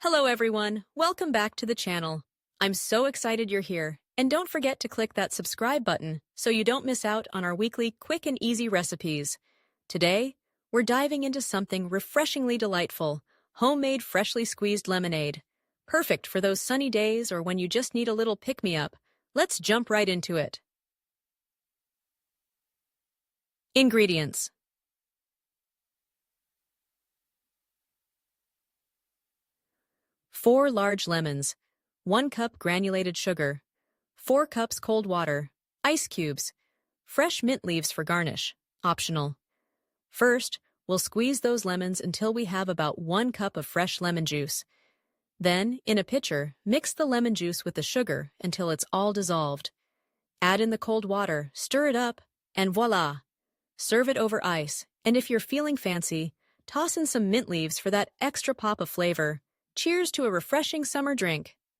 Hello everyone, welcome back to the channel. I'm so excited you're here, and don't forget to click that subscribe button so you don't miss out on our weekly quick and easy recipes. Today, we're diving into something refreshingly delightful, homemade freshly squeezed lemonade. Perfect for those sunny days or when you just need a little pick-me-up. Let's jump right into it. Ingredients: 4 large lemons, 1 cup granulated sugar, 4 cups cold water, ice cubes, fresh mint leaves for garnish, optional. First, we'll squeeze those lemons until we have about 1 cup of fresh lemon juice. Then, in a pitcher, mix the lemon juice with the sugar until it's all dissolved. Add in the cold water, stir it up, and voila! Serve it over ice, and if you're feeling fancy, toss in some mint leaves for that extra pop of flavor. Cheers to a refreshing summer drink.